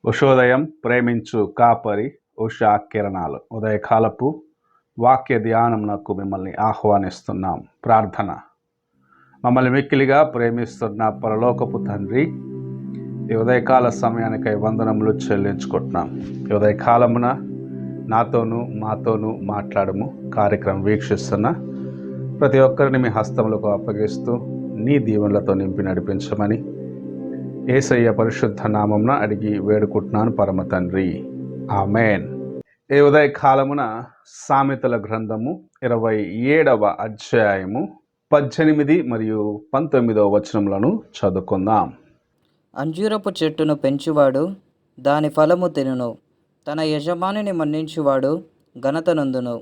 ఉషోదయం ప్రేమించు కాపరి ఉషా కిరణాలు ఉదయకాలపు వాక్య ధ్యానంనకు మిమ్మల్ని ఆహ్వానిస్తున్నాం. ప్రార్థన. మమ్మల్ని మిక్కిలిగా ప్రేమిస్తున్న పరలోకపు తండ్రి, ఈ ఉదయకాల సమయానికై వందనములు చెల్లించుకుంటున్నాం. ఈ ఉదయకాలమున నాతోనూ మాతోనూ మాట్లాడము. కార్యక్రమం వీక్షిస్తున్న ప్రతి ఒక్కరిని మీ హస్తములకు అప్పగిస్తూ నీ దీవెనలతో నింపి నడిపించమని యేసయ్య పరిశుద్ధ నామమున అడిగి వేడుకుంటున్నాను పరమ తండ్రి, ఆమెన్. ఈ ఉదయకాలమున సామెతల గ్రంథము 27వ అధ్యాయము 18 మరియు 19వ వచనములను చదువుకుందాం. అంజూరపు చెట్టును పెంచువాడు దాని ఫలము తినును, తన యజమానిని మన్నించువాడు ఘనత నొందును.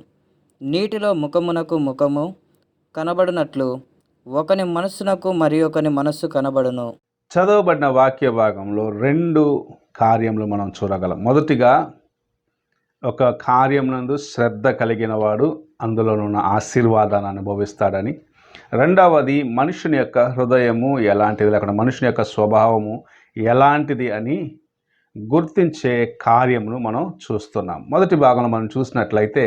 నీటిలో ముఖమునకు ముఖము కనబడినట్లు ఒకని మనస్సునకు మరి ఒకని మనస్సు కనబడును. చదవబడిన వాక్య భాగంలో 2 కార్యములు మనం చూడగలం. మొదటిగా, ఒక కార్యం నందు శ్రద్ధ కలిగిన వాడు అందులోనున్న ఆశీర్వాదాన్ని అనుభవిస్తాడని. రెండవది, మనుషుని యొక్క హృదయము ఎలాంటిది, లేకుండా మనుషుని యొక్క స్వభావము ఎలాంటిది అని గుర్తించే కార్యమును మనం చూస్తున్నాం. మొదటి భాగంలో మనం చూసినట్లయితే,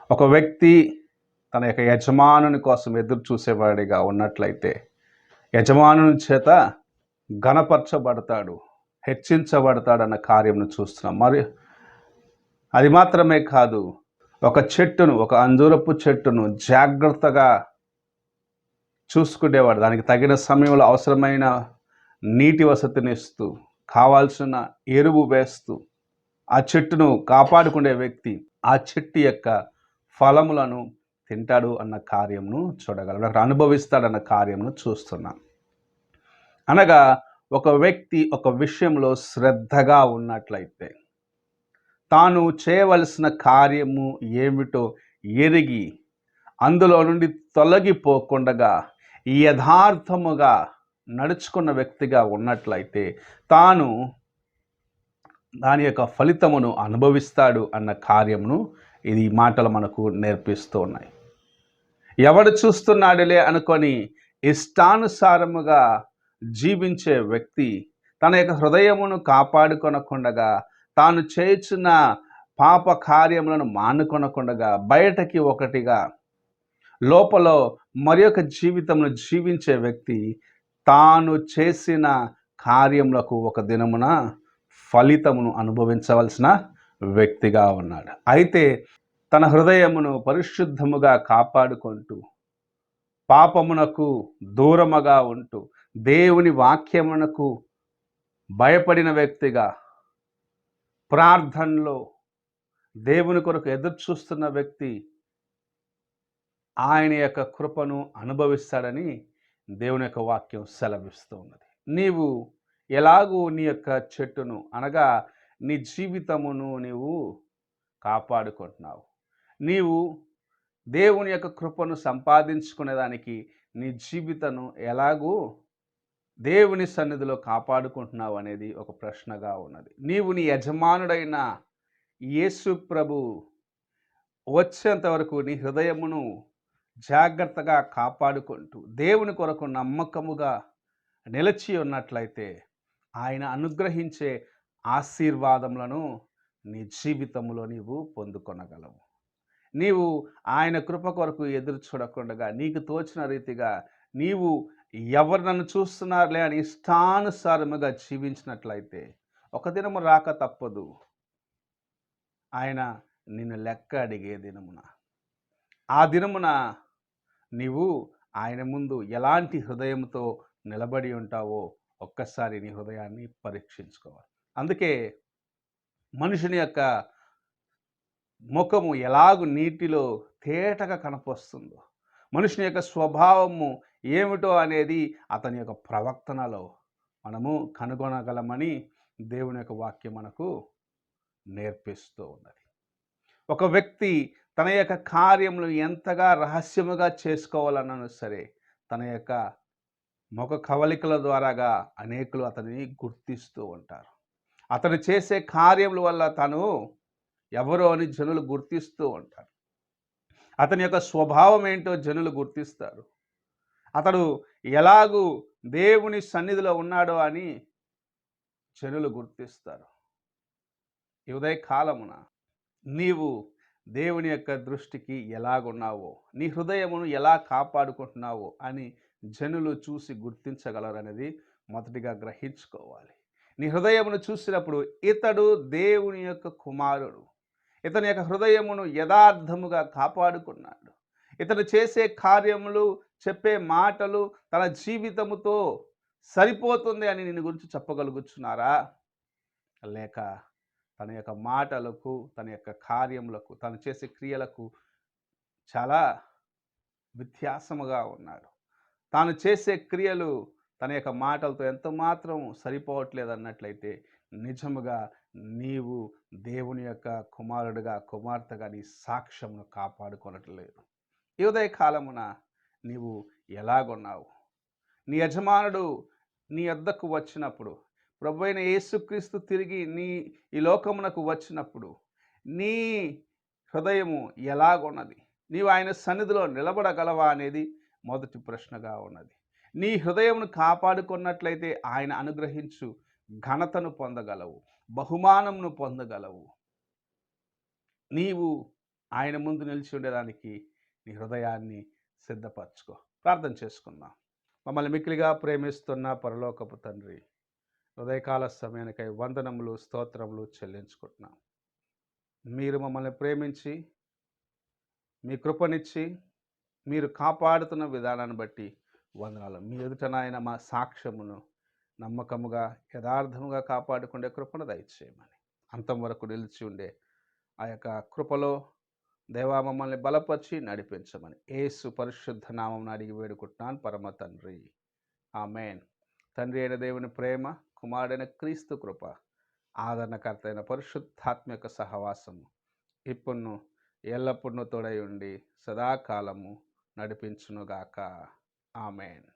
ఒక వ్యక్తి తన యొక్క యజమానుని కోసం ఎదురు చూసేవాడిగా ఉన్నట్లయితే యజమానుని చేత ఘనపరచబడతాడు, హెచ్చించబడతాడన్న కార్యంను చూస్తున్నాం. మరి అది మాత్రమే కాదు, ఒక అంజూరపు చెట్టును జాగ్రత్తగా చూసుకునేవాడు, దానికి తగిన సమయంలో అవసరమైన నీటి వసతిని ఇస్తూ, కావాల్సిన ఎరువు వేస్తూ ఆ చెట్టును కాపాడుకునే వ్యక్తి ఆ చెట్టు యొక్క ఫలములను తింటాడు అన్న కార్యంను చూడగలడు, అక్కడ అనుభవిస్తాడన్న కార్యంను చూస్తున్నాం. అనగా ఒక వ్యక్తి ఒక విషయంలో శ్రద్ధగా ఉన్నట్లయితే, తాను చేయవలసిన కార్యము ఏమిటో ఎరిగి అందులో నుండి తొలగిపోకుండా యథార్థముగా నడుచుకున్న వ్యక్తిగా ఉన్నట్లయితే తాను దాని యొక్క ఫలితమును అనుభవిస్తాడు అన్న కార్యమును ఇది మాటలు మనకు నేర్పిస్తూ ఉన్నాయి. ఎవడు చూస్తున్నాడులే అనుకొని ఇష్టానుసారముగా జీవించే వ్యక్తి తన యొక్క హృదయమును కాపాడుకొనకుండగా, తాను చేయుచున్న పాప కార్యములను మానుకొనకుండగా, బయటకి ఒకటిగా లోపల మరి ఒక జీవితమును జీవించే వ్యక్తి తాను చేసిన కార్యములకు ఒక దినమున ఫలితమును అనుభవించవలసిన వ్యక్తిగా ఉన్నాడు. అయితే తన హృదయమును పరిశుద్ధముగా కాపాడుకుంటూ, పాపమునకు దూరముగా ఉంటూ, దేవుని వాక్యమునకు భయపడిన వ్యక్తిగా, ప్రార్థనలో దేవుని కొరకు ఎదురు చూస్తున్న వ్యక్తి ఆయన యొక్క కృపను అనుభవిస్తాడని దేవుని యొక్క వాక్యం సెలవిస్తూ ఉన్నది. నీవు ఎలాగూ నీ యొక్క చెట్టును, అనగా నీ జీవితమును నీవు కాపాడుకుంటున్నావు, నీవు దేవుని యొక్క కృపను సంపాదించుకునేదానికి నీ జీవితను ఎలాగూ దేవుని సన్నిధిలో కాపాడుకుంటున్నావు అనేది ఒక ప్రశ్నగా ఉన్నది. నీవు నీ యజమానుడైన యేసు ప్రభు వచ్చేంత వరకు నీ హృదయమును జాగ్రత్తగా కాపాడుకుంటూ దేవుని కొరకు నమ్మకముగా నిలిచి ఉన్నట్లయితే ఆయన అనుగ్రహించే ఆశీర్వాదములను నీ జీవితంలో నీవు పొందుకొనగలవు. నీవు ఆయన కృప కొరకు ఎదురు చూడకుండా నీకు తోచిన రీతిగా నీవు ఎవరు నన్ను చూస్తున్నారులే అని ఇష్టానుసారముగా జీవించినట్లయితే ఒక దినము రాక తప్పదు, ఆయన నిన్ను లెక్క అడిగే దినమున. ఆ దినమున నీవు ఆయన ముందు ఎలాంటి హృదయంతో నిలబడి ఉంటావో ఒక్కసారి నీ హృదయాన్ని పరీక్షించుకోవాలి. అందుకే మనుషుని యొక్క ముఖము ఎలాగు నీటిలో తేటగా కనపొస్తుందో, మనుషుని యొక్క స్వభావము ఏమిటో అనేది అతని యొక్క ప్రవర్తనలో మనము కనుగొనగలమని దేవుని యొక్క వాక్యం మనకు నేర్పిస్తూ ఉన్నది. ఒక వ్యక్తి తన యొక్క కార్యములు ఎంతగా రహస్యముగా చేసుకోవాలన్నా సరే, తన యొక్క ముఖ కవలికల ద్వారాగా అనేకులు అతనిని గుర్తిస్తూ ఉంటారు. అతను చేసే కార్యముల వల్ల తను ఎవరో అని జనులు గుర్తిస్తూ ఉంటారు. అతని యొక్క స్వభావం ఏంటో జనులు గుర్తిస్తారు. అతడు ఎలాగూ దేవుని సన్నిధిలో ఉన్నాడో అని జనులు గుర్తిస్తారు. ఈ ఉదయ కాలమున నీవు దేవుని యొక్క దృష్టికి ఎలాగున్నావో, నీ హృదయమును ఎలా కాపాడుకుంటున్నావో అని జనులు చూసి గుర్తించగలరనేది మొదటిగా గ్రహించుకోవాలి. నీ హృదయమును చూసినప్పుడు ఇతడు దేవుని యొక్క కుమారుడు, ఇతని యొక్క హృదయమును యథార్థముగా కాపాడుకున్నాడు, ఇతడు చేసే కార్యములు, చెప్పే మాటలు తన జీవితముతో సరిపోతుంది అని నిన్ను గురించి చెప్పగలుగుచున్నారా? లేక తన యొక్క మాటలకు, తన యొక్క కార్యములకు, తను చేసే క్రియలకు చాలా వ్యత్యాసముగా ఉన్నాడు. తాను చేసే క్రియలు తన యొక్క మాటలతో ఎంత మాత్రం సరిపోవట్లేదు అన్నట్లయితే నిజముగా నీవు దేవుని యొక్క కుమారుడిగా, కుమార్తెగా నీ సాక్ష్యమును కాపాడుకొనట్లేదు. ఈ ఉదయ కాలమున నీవు ఎలాగున్నావు? నీ యజమానుడు నీ వద్దకు వచ్చినప్పుడు, ప్రభువైన యేసుక్రీస్తు తిరిగి ఈ లోకమునకు వచ్చినప్పుడు నీ హృదయము ఎలాగున్నది? నీవు ఆయన సన్నిధిలో నిలబడగలవా అనేది మొదటి ప్రశ్నగా ఉన్నది. నీ హృదయమును కాపాడుకున్నట్లయితే ఆయన అనుగ్రహించు ఘనతను పొందగలవు, బహుమానమును పొందగలవు. నీవు ఆయన ముందు నిలిచి ఉండేదానికి నీ హృదయాన్ని సిద్ధపరచుకో. ప్రార్థన చేసుకుందాం. మమ్మల్ని మిక్కిలిగా ప్రేమిస్తున్న పరలోకపు తండ్రి, ఉదయకాల సమయానికై వందనములు, స్తోత్రములు చెల్లించుకుంటున్నాం. మీరు మమ్మల్ని ప్రేమించి, మీ కృపనిచ్చి, మీరు కాపాడుతున్న విధానాన్ని బట్టి వందనాలు. మీ ఎదుట నాయన మా సాక్ష్యమును నమ్మకముగా, యథార్థముగా కాపాడుకునే కృపను దయచేయమని, అంతం వరకు నిలిచి ఉండే ఆ యొక్క కృపలో దేవా మమ్మల్ని బలపరిచి నడిపించమని యేసు పరిశుద్ధ నామం అడిగి వేడుకుంటున్నాను పరమ తండ్రి, ఆమేన్. తండ్రి అయిన దేవుని ప్రేమ, కుమారుడైన క్రీస్తు కృప, ఆదరణకర్త అయిన పరిశుద్ధాత్మక సహవాసము ఇప్పుడును ఎల్లప్పుడూ తోడై ఉండి సదాకాలము నడిపించునుగాక. ఆమేన్.